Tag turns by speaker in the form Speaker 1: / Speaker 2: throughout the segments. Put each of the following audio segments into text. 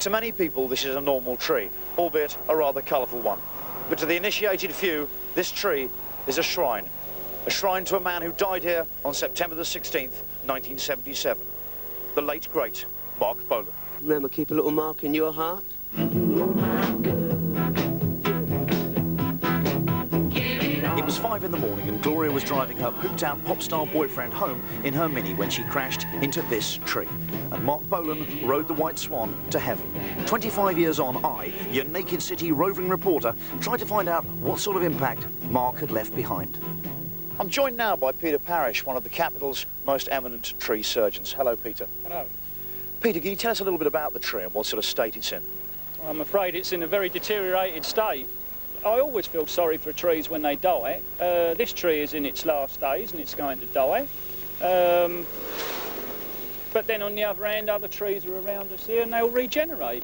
Speaker 1: To many people, this is a normal tree, albeit a rather colourful one. But to the initiated few, this tree is a shrine to a man who died here on September the 16th, 1977. The late, great Marc Bolan.
Speaker 2: Remember, keep a little mark in your heart.
Speaker 1: It was 5 in the morning and Gloria was driving her pooped-out pop-star boyfriend home in her Mini when she crashed into this tree. And Marc Bolan rode the White Swan to heaven. 25 years on, I, your Naked City roving reporter, tried to find out what sort of impact Marc had left behind. I'm joined now by Peter Parrish, one of the capital's most eminent tree surgeons. Hello, Peter.
Speaker 3: Hello.
Speaker 1: Peter, can you tell us a little bit about the tree and what sort of state it's in?
Speaker 3: Well, I'm afraid it's in a very deteriorated state. I always feel sorry for trees when they die. This tree is in its last days and it's going to die. But then on the other hand, other trees are around us here and they'll regenerate.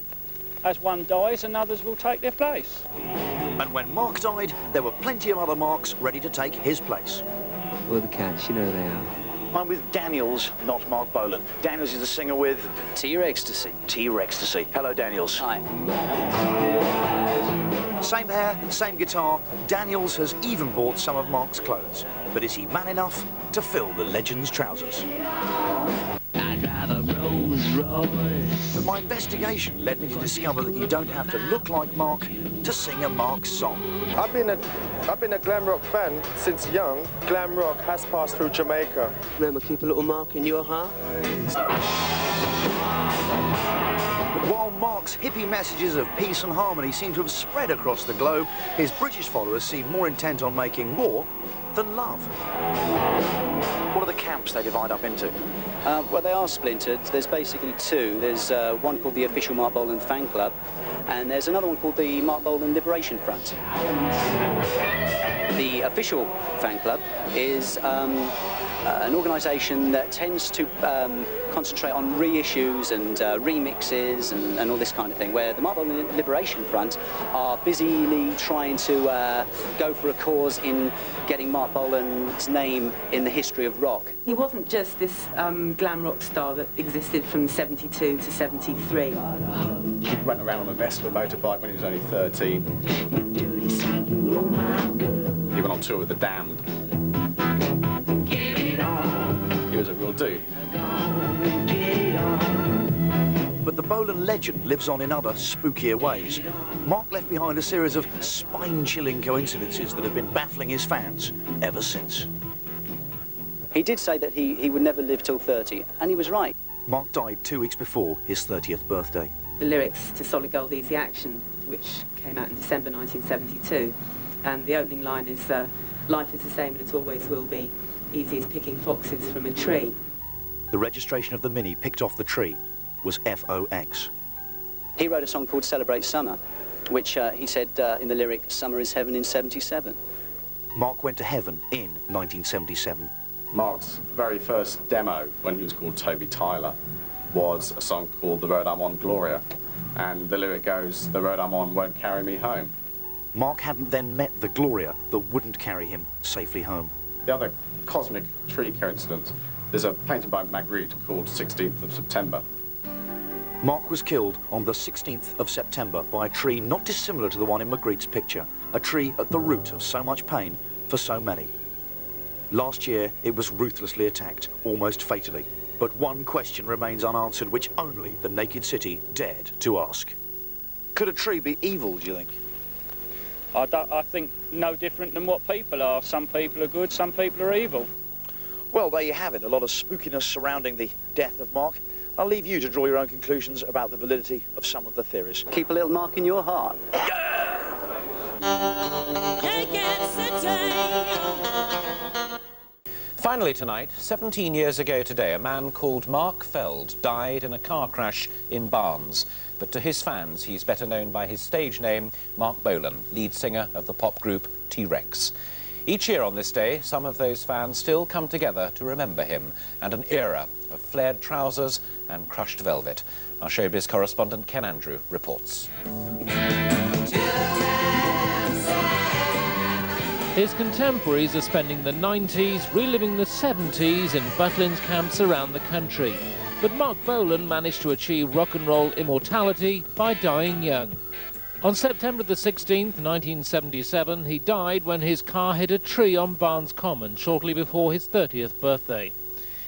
Speaker 3: As one dies, and others will take their place.
Speaker 1: And when Marc died, there were plenty of other Marcs ready to take his place.
Speaker 2: All the cats, you know they are.
Speaker 1: I'm with Danielz, not Marc Bolan. Danielz is the singer with
Speaker 4: T.Rextasy.
Speaker 1: T.Rextasy. Hello, Danielz.
Speaker 4: Hi.
Speaker 1: Same hair, same guitar. Danielz has even bought some of Marc's clothes. But is he man enough to fill the legend's trousers?
Speaker 5: I'd drive a Rolls Royce.
Speaker 1: But my investigation led me to discover that you don't have to look like Marc to sing a Marc song.
Speaker 6: I've been a glam rock fan since young. Glam rock has passed through Jamaica.
Speaker 2: Remember, keep a little mark in your heart.
Speaker 1: But while Marc's hippie messages of peace and harmony seem to have spread across the globe, his British followers seem more intent on making war than love. What are the camps they divide up into?
Speaker 4: Well, they are splintered. There's basically two. There's one called the Official Marc Bolan Fan Club, and there's another one called the Marc Bolan Liberation Front. The Official Fan Club is an organisation that tends to concentrate on reissues and remixes and all this kind of thing, where the Marc Bolan Liberation Front are busily trying to go for a cause in getting Marc Bolan's name in the history of rock.
Speaker 7: He wasn't just this glam rock star that existed from 72 to 73.
Speaker 8: He went around on a Vespa motorbike when he was only 13. He went on tour with the Damned. He was a real dude.
Speaker 1: But the Bolan legend lives on in other, spookier ways. Marc left behind a series of spine-chilling coincidences that have been baffling his fans ever since.
Speaker 4: He did say that he would never live till 30, and he was right.
Speaker 1: Marc died 2 weeks before his 30th birthday.
Speaker 7: The lyrics to Solid Gold Easy Action, which came out in December 1972, and the opening line is, life is the same and it always will be, easy as picking foxes from a tree.
Speaker 1: The registration of the Mini picked off the tree was FOX.
Speaker 4: He wrote a song called Celebrate Summer, which he said in the lyric, summer is heaven in 77.
Speaker 1: Marc went to heaven in 1977.
Speaker 8: Marc's very first demo, when he was called Toby Tyler, was a song called The Road I'm On, Gloria. And the lyric goes, the road I'm on won't carry me home.
Speaker 1: Marc hadn't then met the Gloria that wouldn't carry him safely home.
Speaker 8: The other cosmic tree coincidence, there's a painting by Magritte called 16th of September.
Speaker 1: Marc was killed on the 16th of September by a tree not dissimilar to the one in Magritte's picture, a tree at the root of so much pain for so many. Last year, it was ruthlessly attacked, almost fatally. But one question remains unanswered, which only the Naked City dared to ask. Could a tree be evil, do you think?
Speaker 3: I think no different than what people are. Some people are good, some people are evil.
Speaker 1: Well, there you have it, a lot of spookiness surrounding the death of Marc. I'll leave you to draw your own conclusions about the validity of some of the theories.
Speaker 4: Keep a little mark in your heart.
Speaker 9: Finally tonight, 17 years ago today, a man called Harry Feld died in a car crash in Barnes. But to his fans, he's better known by his stage name, Marc Bolan, lead singer of the pop group T.Rex. Each year on this day, some of those fans still come together to remember him and an era of flared trousers and crushed velvet. Our showbiz correspondent Ken Andrew reports.
Speaker 10: His contemporaries are spending the 90s reliving the 70s in Butlins camps around the country. But Marc Bolan managed to achieve rock and roll immortality by dying young. On September the 16th, 1977, he died when his car hit a tree on Barnes Common shortly before his 30th birthday.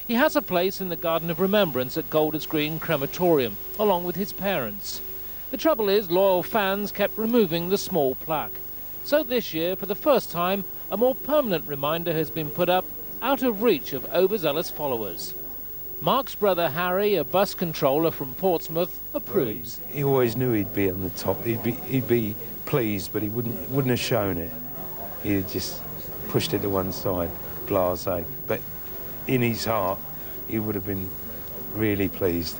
Speaker 10: He has a place in the Garden of Remembrance at Golders Green Crematorium, along with his parents. The trouble is, loyal fans kept removing the small plaque. So this year, for the first time, a more permanent reminder has been put up, out of reach of overzealous followers. Mark's brother Harry, a bus controller from Portsmouth, approves.
Speaker 11: He always knew he'd be on the top. He'd be pleased, but he wouldn't have shown it. He'd just pushed it to one side, blasé. But in his heart, he would have been really pleased.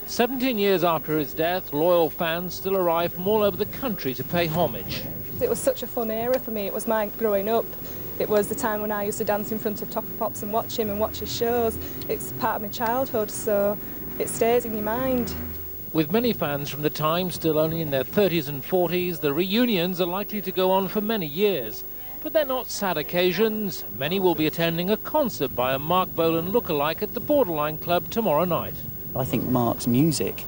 Speaker 10: 17 years after his death, loyal fans still arrive from all over the country to pay homage.
Speaker 12: It was such a fun era for me. It was my growing up. It was the time when I used to dance in front of Top of Pops and watch him and watch his shows. It's part of my childhood, so it stays in your mind.
Speaker 10: With many fans from the time still only in their 30s and 40s, the reunions are likely to go on for many years. But they're not sad occasions. Many will be attending a concert by a Marc Bolan lookalike at the Borderline Club tomorrow night.
Speaker 4: I think Marc's music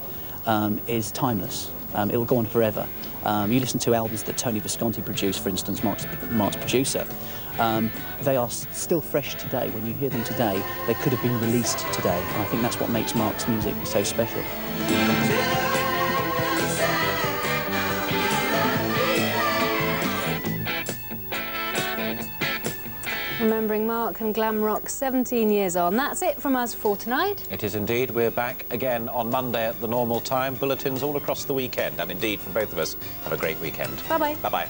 Speaker 4: is timeless. It will go on forever. You listen to albums that Tony Visconti produced, for instance, Marc's producer. They are still fresh today. When you hear them today, they could have been released today. And I think that's what makes Marc's music so special.
Speaker 13: Remembering Marc and glam rock 17 years on. That's it from us for tonight.
Speaker 9: It is indeed. We're back again on Monday at the normal time. Bulletins all across the weekend. And indeed, from both of us, have a great weekend.
Speaker 13: Bye-bye.
Speaker 9: Bye-bye.